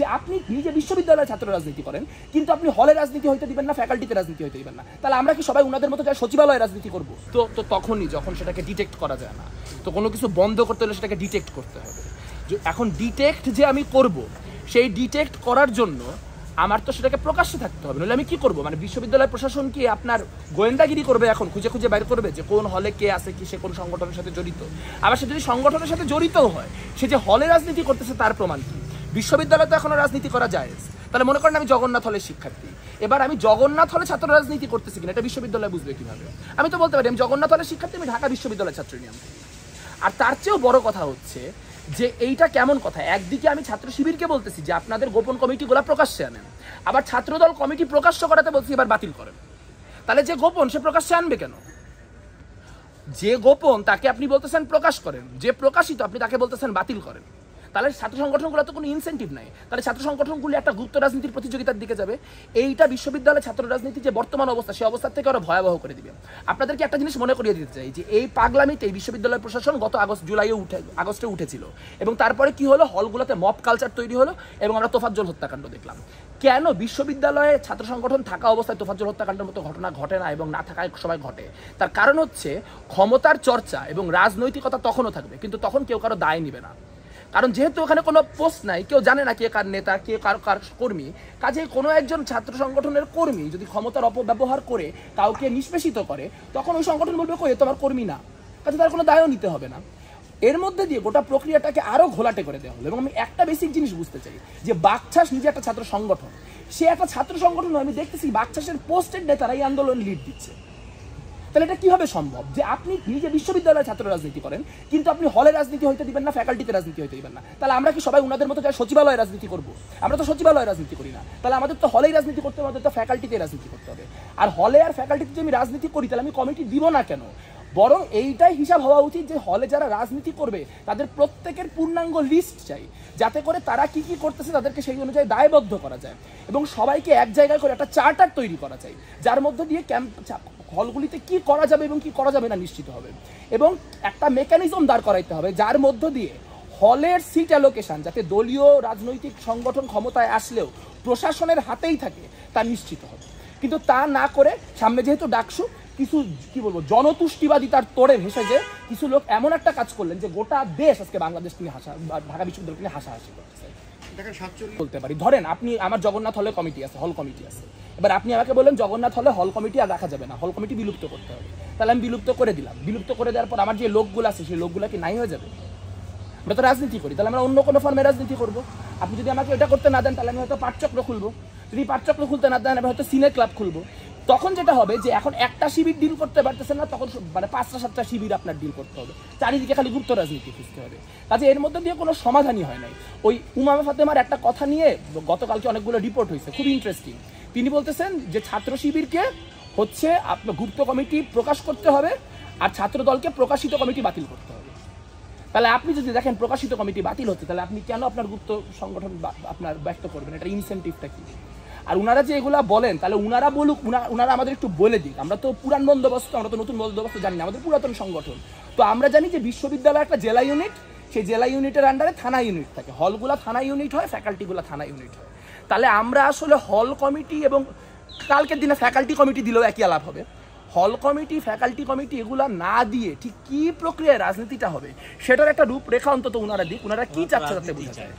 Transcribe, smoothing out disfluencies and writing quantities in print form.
যে আপনি নিজে বিশ্ববিদ্যালয়ের ছাত্র রাজনীতি করেন, কিন্তু আপনি হলে রাজনীতি হইতে দিবেন না, ফ্যাকাল্টিতে রাজনীতি হইতে দিবেন না, তাহলে আমরা কি সবাই ওনাদের মতো যারা সচিবালয়ে রাজনীতি করবো? তো তখনই যখন সেটাকে ডিটেক্ট করা যায় না, তো কোনো কিছু বন্ধ করতে হলে সেটাকে ডিটেক্ট করতে হবে। এখন ডিটেক্ট যে আমি করব, সেই ডিটেক্ট করার জন্য আমার তো সেটাকে প্রকাশ্যে থাকতে হবে, নাহলে আমি কি করবো? মানে বিশ্ববিদ্যালয় প্রশাসন কি আপনার গোয়েন্দাগিরি করবে, এখন খুঁজে খুঁজে বাইর করবে যে কোন হলে কে আছে, কি সে কোন সংগঠনের সাথে জড়িত? আবার সে যদি সংগঠনের সাথে জড়িতও হয়, সে যে হলে রাজনীতি করতেছে তার প্রমাণ কি? বিশ্ববিদ্যালয়ে তো এখনো রাজনীতি করা যায়। তাহলে মনে করেন আমি জগন্নাথ হলের শিক্ষার্থী, এবার আমি জগন্নাথ হলে ছাত্র রাজনীতি করতেছি কিনা এটা বিশ্ববিদ্যালয় বুঝবে কিভাবে? আমি তো বলতে পারি আমি জগন্নাথ হলের শিক্ষার্থী, আমি ঢাকা বিশ্ববিদ্যালয়ের ছাত্র নিয়ম। আর তার চেয়েও বড় কথা হচ্ছে যে এইটা কেমন কথা, একদিকে আমি ছাত্র শিবিরকে বলতেছি যে আপনাদের গোপন কমিটিগুলো প্রকাশ্যে আনেন, আবার ছাত্রদল কমিটি প্রকাশ্য করাতে বলছি এবার বাতিল করেন। তাহলে যে গোপন সে প্রকাশ্যে আনবে কেন? যে গোপন তাকে আপনি বলতেছেন প্রকাশ করেন, যে প্রকাশিত আপনি তাকে বলতেছেন বাতিল করেন। তাহলে ছাত্র সংগঠনগুলো তো কোনো ইনসেন্টিভ নাই, তাহলে ছাত্র সংগঠনগুলি একটা গুপ্ত রাজনীতির প্রতিযোগিতার দিকে যাবে। এইটা বিশ্ববিদ্যালয়ের ছাত্র রাজনীতি যে বর্তমান অবস্থা, সেই অবস্থার থেকে আরো ভয়াবহ করে দিবে। আপনাদেরকে একটা জিনিস মনে করিয়ে দিতে চাই যে এই পাগলামিতে এই বিশ্ববিদ্যালয় প্রশাসন গত আগস্টে উঠেছিল, এবং তারপরে কি হলো, হলগুলোতে মব কালচার তৈরি হলো এবং আমরা তোফাজ্জল হত্যাকাণ্ড দেখলাম। কেন বিশ্ববিদ্যালয়ে ছাত্র সংগঠন থাকা অবস্থায় তোফাজ্জল হত্যাকাণ্ডের মতো ঘটনা ঘটে না এবং না থাকায় সময় ঘটে? তার কারণ হচ্ছে ক্ষমতার চর্চা এবং রাজনৈতিকতা তখনও থাকবে, কিন্তু তখন কেউ কারো দায় নিবে না। কারণ যেহেতু ওখানে কোনো পোস্ট নাই, কেউ জানে না কে কার নেতা, কে কার কর্মী, কাজেই কোনো একজন ছাত্র সংগঠনের কর্মী যদি ক্ষমতার অপব্যবহার করে কাউকে নিষ্পেষিত করে, তখন ওই সংগঠন বলবে কই তোমার কর্মী না, কাজে তার কোনো দায়ও নিতে হবে না। এর মধ্যে দিয়ে গোটা প্রক্রিয়াটাকে আরো ঘোলাটে করে দেওয়া হলো। এবং আমি একটা বেসিক জিনিস বুঝতে চাই যে বাকছাস নিজে একটা ছাত্র সংগঠন, সে একটা ছাত্র সংগঠন, আমি দেখতেছি বাকছাসের পোস্টেড নেতারা এই আন্দোলন লিড দিচ্ছে। তাহলে এটা কিভাবে সম্ভব যে আপনি নিজে বিশ্ববিদ্যালয়ের ছাত্র রাজনীতি করেন, কিন্তু আপনি হলে রাজনীতি হইতে দিবেন না, ফ্যাকাল্টিতে রাজনীতি হইতে দিবেন না? তাহলে আমরা কি সবাই ওনাদের মতো যারা সচিবালয়ে রাজনীতি করবো? আমরা তো সচিবালয়ে রাজনীতি করি না, তাহলে আমাদের তো হলেই রাজনীতি করতে হবে, আমাদের তো ফ্যাকাল্টিতে রাজনীতি করতে হবে। আর হলে আর ফ্যাকাল্টিতে যদি আমি রাজনীতি করি, তাহলে আমি কমিটি দিব না কেন? বরং এইটাই হিসাব হওয়া উচিত যে হলে যারা রাজনীতি করবে তাদের প্রত্যেকের পূর্ণাঙ্গ লিস্ট চাই, যাতে করে তারা কি কি করতেছে তাদেরকে সেই অনুযায়ী দায়বদ্ধ করা যায়, এবং সবাইকে এক জায়গায় করে একটা চার্টার তৈরি করা যায়, যার মধ্য দিয়ে হলগুলিতে কি করা যাবে এবং কি করা যাবে না নিশ্চিত হবে। এবং একটা মেকানিজম দাঁড় করাইতে হবে যার মধ্য দিয়ে হলের সিট অ্যালোকেশন যাতে দলীয় রাজনৈতিক সংগঠন ক্ষমতায় আসলেও প্রশাসনের হাতেই থাকে তা নিশ্চিত হবে। কিন্তু তা না করে সামনে যেহেতু ডাকসু, কিছু কি বলবো জনতুষ্টিবাদী তার তোড়ে ভেসে যে কিছু লোক এমন একটা কাজ করলেন যে গোটা দেশ আজকে বাংলাদেশ নিয়ে ঢাকা বিশ্ববিদ্যালয় নিয়ে হাসাহাসি করতেছে। বলতে পারি ধরেন আপনি আমার জগন্নাথ হলে কমিটি আছে, হল কমিটি আছে, এবার আপনি আমাকে বললেন জগন্নাথ হলে হল কমিটি আর রাখা যাবে না, হল কমিটি বিলুপ্ত করতে হবে। তাহলে আমি বিলুপ্ত করে দিলাম, বিলুপ্ত করে দেওয়ার পর আমার যে লোকগুলো আছে সেই লোকগুলো কি নাই হয়ে যাবে? আমরা তো রাজনীতি করি, তাহলে আমরা অন্য কোনো ফর্মে রাজনীতি করবো। আপনি যদি আমাকে এটা করতে না দেন, তাহলে আমি হয়তো পাঠচক্র খুলবো, যদি পাঠচক্র খুলতে না দেন আমি হয়তো সিনে ক্লাব খুলবো। তখন যেটা হবে যে এখন একটা শিবির ডিল করতে পারতেছেন না, তখন মানে 5টা-7টা শিবির আপনার ডিল করতে হবে, চারিদিকে খালি গুপ্ত রাজনীতি খুঁজতে হবে। কাজে এর মধ্যে দিয়ে কোনো সমাধানই হয় নাই। ওই উমামা ফাতেমার একটা কথা নিয়ে গতকালকে অনেকগুলো রিপোর্ট হয়েছে, খুব ইন্টারেস্টিং। তিনি বলতেছেন যে ছাত্র শিবিরকে হচ্ছে আপনার গুপ্ত কমিটি প্রকাশ করতে হবে আর ছাত্র দলকে প্রকাশিত কমিটি বাতিল করতে হবে। তাহলে আপনি যদি দেখেন প্রকাশিত কমিটি বাতিল হচ্ছে, তাহলে আপনি কেন আপনার গুপ্ত সংগঠন আপনার ব্যক্ত করবেন? এটা ইনসেন্টিভটা কি? আর উনারা যে এগুলা বলেন, তাহলে উনারা বলুক, উনারা আমাদের একটু বলে দিক। আমরা তো পুরান বন্দোবস্ত, আমরা তো নতুন বন্দোবস্ত জানি না, আমাদের পুরাতন সংগঠন। তো আমরা জানি যে বিশ্ববিদ্যালয় একটা জেলা ইউনিট, সেই জেলা ইউনিটের আন্ডারে থানা ইউনিট থাকে, হলগুলা থানা ইউনিট হয়, ফ্যাকাল্টিগুলো থানা ইউনিট হয়। তাহলে আমরা আসলে হল কমিটি এবং কালকের দিনে ফ্যাকাল্টি কমিটি দিলেও একই আলাপ হবে। হল কমিটি, ফ্যাকাল্টি কমিটি এগুলা না দিয়ে ঠিক কি প্রক্রিয়ায় রাজনীতিটা হবে সেটার একটা রূপরেখা অন্তত উনারা দিক, উনারা কি চাচ্ছে যাতে বোঝা যায়।